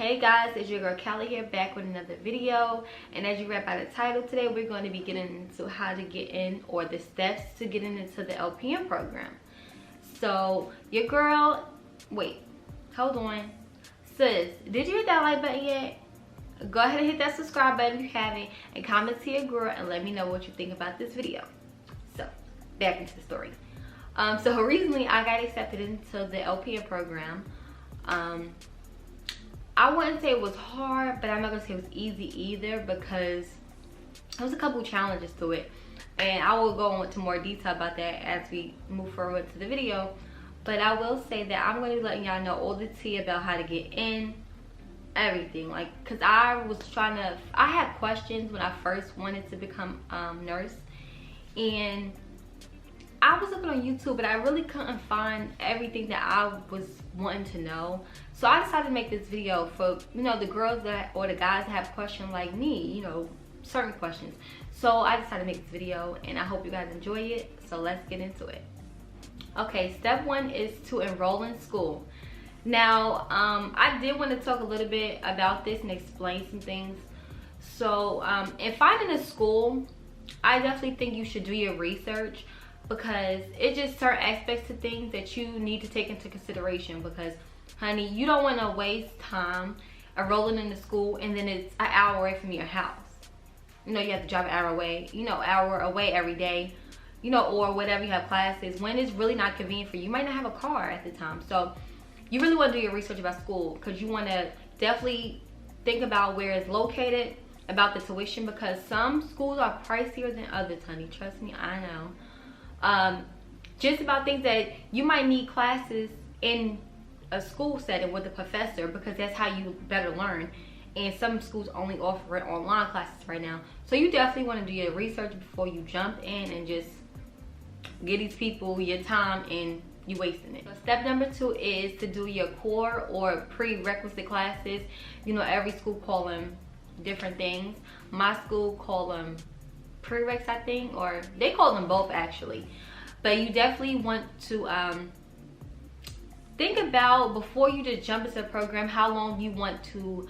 Hey guys, it's your girl Callie here, back with another video. And as you read by the title, today we're going to be getting into how to get in, or the steps to getting into the LPN program. So your girl, wait, hold on, sis, did you hit that like button yet? Go ahead and hit that subscribe button if you haven't, and comment to your girl and let me know what you think about this video. So back into the story. So recently I got accepted into the LPN program. I wouldn't say it was hard, but I'm not gonna say it was easy either, because there was a couple challenges to it, and I will go into more detail about that as we move forward to the video. But I will say that I'm going to be letting y'all know all the tea about how to get in, everything, like, because I had questions when I first wanted to become nurse, and I was looking on YouTube, but I really couldn't find everything that I was wanting to know. So I decided to make this video for, you know, the girls that, or the guys that have questions like me, you know, certain questions. So I decided to make this video, and I hope you guys enjoy it. So let's get into it. Okay, step one is to enroll in school. Now, I did want to talk a little bit about this and explain some things. So in finding a school, I definitely think you should do your research, because it's just certain aspects to things that you need to take into consideration. Because honey, you don't want to waste time enrolling in the school and then it's an hour away from your house. You know, you have to drive an hour away, you know, hour away every day, you know, or whatever you have classes, when it's really not convenient for you. You might not have a car at the time. So you really want to do your research about school, because you want to definitely think about where it's located, about the tuition, because some schools are pricier than others, honey. Trust me, I know. Just about things that you might need classes in a school setting with a professor, because that's how you better learn. And some schools only offer online classes right now. So you definitely want to do your research before you jump in and just give these people your time and you wasting it. So step number two is to do your core or prerequisite classes. You know, every school call them different things. My school call them prereqs, I think, or they call them both actually. But you definitely want to think about, before you just jump into the program, how long you want to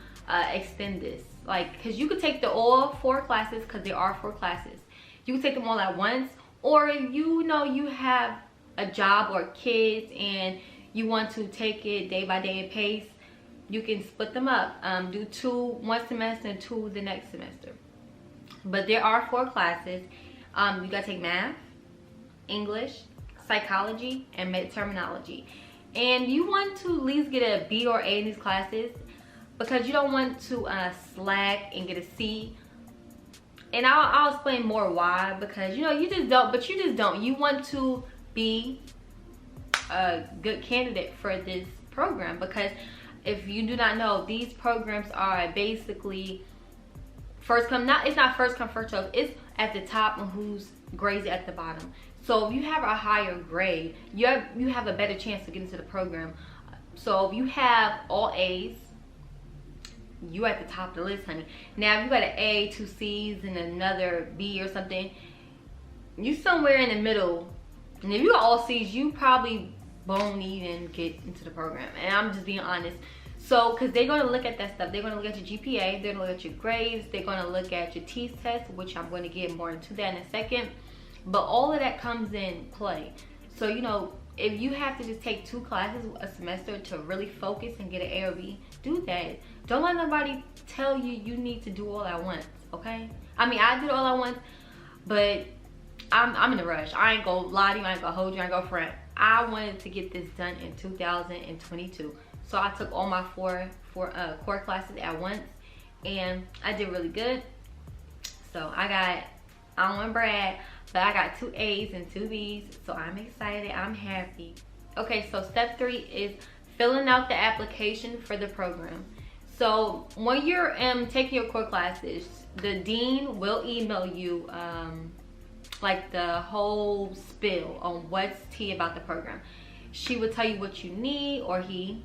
extend this. Like, because you could take all 4 classes, because there are 4 classes. You can take them all at once, or if you know you have a job or kids and you want to take it day by day pace, you can split them up. Do 2 one semester and 2 the next semester. But there are 4 classes. You gotta take math, English, psychology, and med terminology. And you want to at least get a B or A in these classes, because you don't want to slack and get a C. And I'll explain more why, because you know, you just don't. You want to be a good candidate for this program, because if you do not know, these programs are basically first come, it's not first come first serve, it's at the top and whose grades at the bottom. So if you have a higher grade, you have a better chance to get into the program. So if you have all A's, you at the top of the list, honey. Now if you got an A, 2 C's, and another B or something, you somewhere in the middle. And if you got all C's, you probably won't even get into the program. And I'm just being honest. So, because they're going to look at that stuff. They're going to look at your GPA. They're going to look at your grades. They're going to look at your TEAS test, which I'm going to get more into that in a second. But all of that comes in play. So, you know, if you have to just take 2 classes a semester to really focus and get an A or B, do that. Don't let nobody tell you you need to do all at once, okay? I mean, I did all at once, but I'm in a rush. I ain't going to lie to you. I ain't going to hold you. I ain't going to front. I wanted to get this done in 2022. So I took all my 4 core classes at once, and I did really good. So I don't want to brag, but I got 2 A's and 2 B's. So I'm excited. I'm happy. Okay, so step 3 is filling out the application for the program. So when you're taking your core classes, the dean will email you like the whole spiel on what's tea about the program. She will tell you what you need, or he,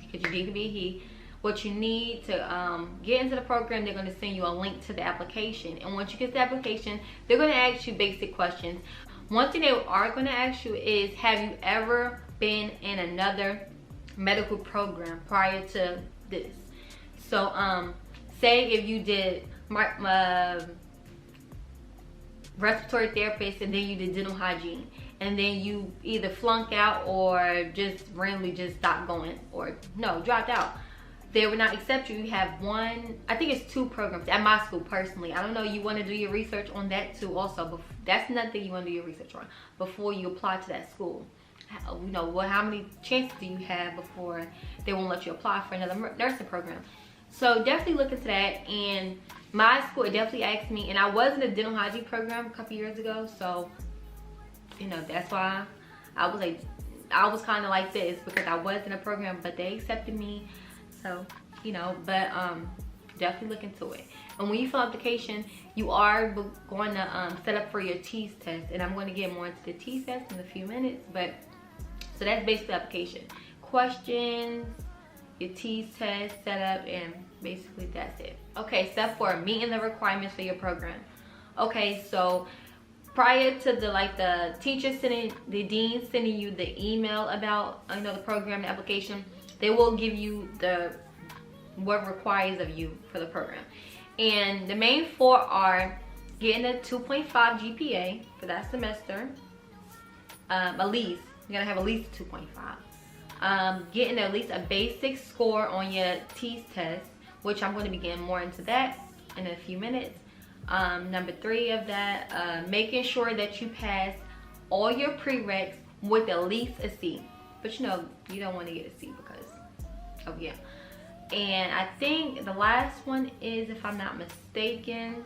because your dean could be a he, what you need to get into the program. They're going to send you a link to the application, and once you get the application, they're going to ask you basic questions. One thing they are going to ask you is, have you ever been in another medical program prior to this? So say if you did respiratory therapist and then you did dental hygiene, and then you either flunk out or just randomly just stopped going, or no, dropped out, they would not accept you. You have one, I think it's 2 programs at my school personally. I don't know, you want to do your research on that too also, but that's another thing you want to do your research on before you apply to that school. You know, how many chances do you have before they won't let you apply for another nursing program? So definitely look into that. And my school, it definitely asked me, and I was in a dental hygiene program a couple years ago, so you know, that's why I was like, I was kind of like this, because I was in a program, but they accepted me. So, you know, but definitely look into it. And when you fill out the application, you are going to set up for your TEAS test, and I'm going to get more into the TEAS test in a few minutes. But so that's basically the application. Questions, your TEAS test, setup, and basically that's it. Okay, step 4, meeting the requirements for your program. Okay, so prior to the teacher sending, the dean sending you the email about, you know, the program, the application, they will give you what requires of you for the program. And the main 4 are getting a 2.5 GPA for that semester, at least. You're gonna have at least 2.5. Getting at least a basic score on your TEAS test, which I'm going to be getting more into that in a few minutes. Number 3 of that, making sure that you pass all your prereqs with at least a C. But you know, you don't want to get a C because, oh yeah. And I think the last one is, if I'm not mistaken,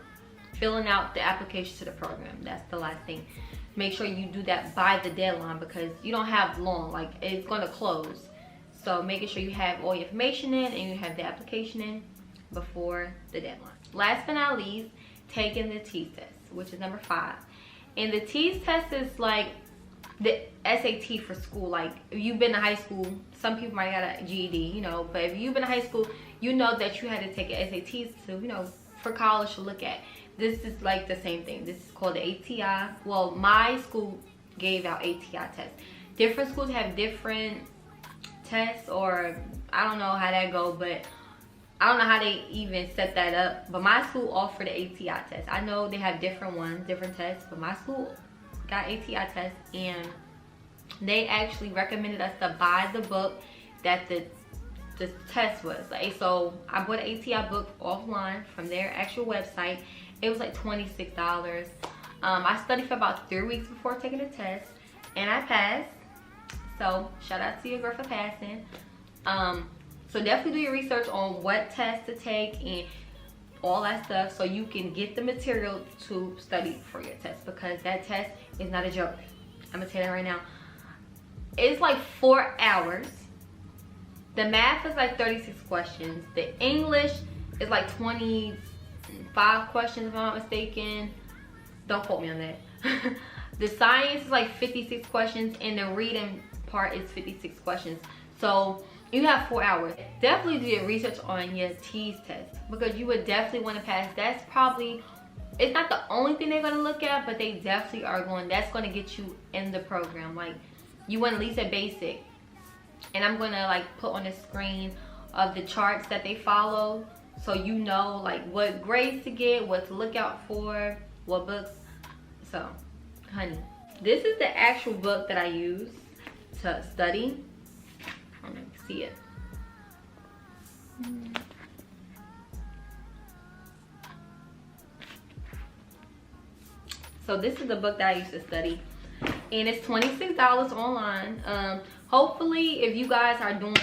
filling out the application to the program. That's the last thing. Make sure you do that by the deadline, because you don't have long, like it's going to close. So making sure you have all your information in and you have the application in before the deadline. Last but not least, taking the TEAS test, which is number 5. And the TEAS test is like the SAT for school. Like if you've been to high school, some people might have got a GED, you know, but if you've been to high school, you know that you had to take an SAT to, you know, for college to look at. This is like the same thing. This is called the ATI. Well, my school gave out ATI tests. Different schools have different tests, or I don't know how that go, but I don't know how they even set that up. But my school offered the ATI test. I know they have different ones, different tests, but my school got ATI tests, and they actually recommended us to buy the book that the test was. Like, so I bought an ATI book offline from their actual website. It was like $26. I studied for about 3 weeks before taking the test, and I passed. So shout out to your girl for passing. So definitely do your research on what test to take and all that stuff, so you can get the material to study for your test, because that test is not a joke. I'm gonna tell you that right now. It's like 4 hours. The math is like 36 questions. The English is like 25 questions, if I'm not mistaken. Don't quote me on that. The science is like 56 questions, and the reading part is 56 questions. So you have 4 hours. Definitely do your research on your TEAS test, because you would definitely want to pass. That's probably, it's not the only thing they're going to look at, but they definitely are going, that's going to get you in the program. Like, you want at least a basic. And I'm going to like put on the screen of the charts that they follow, so you know like what grades to get, what to look out for, what books. So honey, this is the actual book that I use to study. Let me see it. So this is the book that I used to study, and it's $26 online. Hopefully, if you guys are doing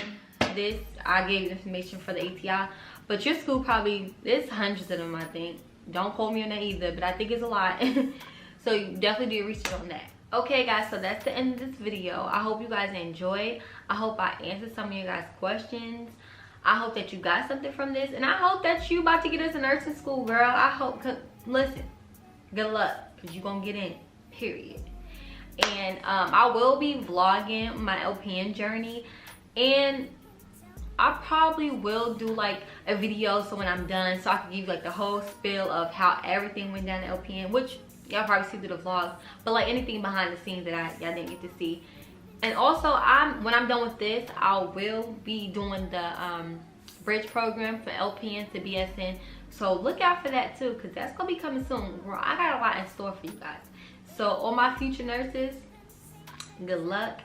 this, I gave you information for the ATI, but your school probably, there's hundreds of them, I think. Don't quote me on that either, but I think it's a lot. So you definitely do your research on that. Okay guys, so that's the end of this video. I hope you guys enjoyed. I hope I answered some of you guys' questions. I hope that you got something from this, and I hope that you about to get into nursing school, girl. I hope, listen, good luck, because you're gonna get in, period. And I will be vlogging my LPN journey, and I probably will do like a video so when I'm done, so I can give you like the whole spiel of how everything went down at LPN, which y'all probably see through the vlogs, but like anything behind the scenes that y'all didn't get to see. And also, when I'm done with this, I will be doing the bridge program for LPN to BSN. So look out for that too, because that's gonna be coming soon. Girl, I got a lot in store for you guys. So all my future nurses, good luck.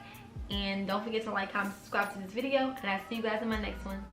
And don't forget to like, comment, subscribe to this video. And I'll see you guys in my next one.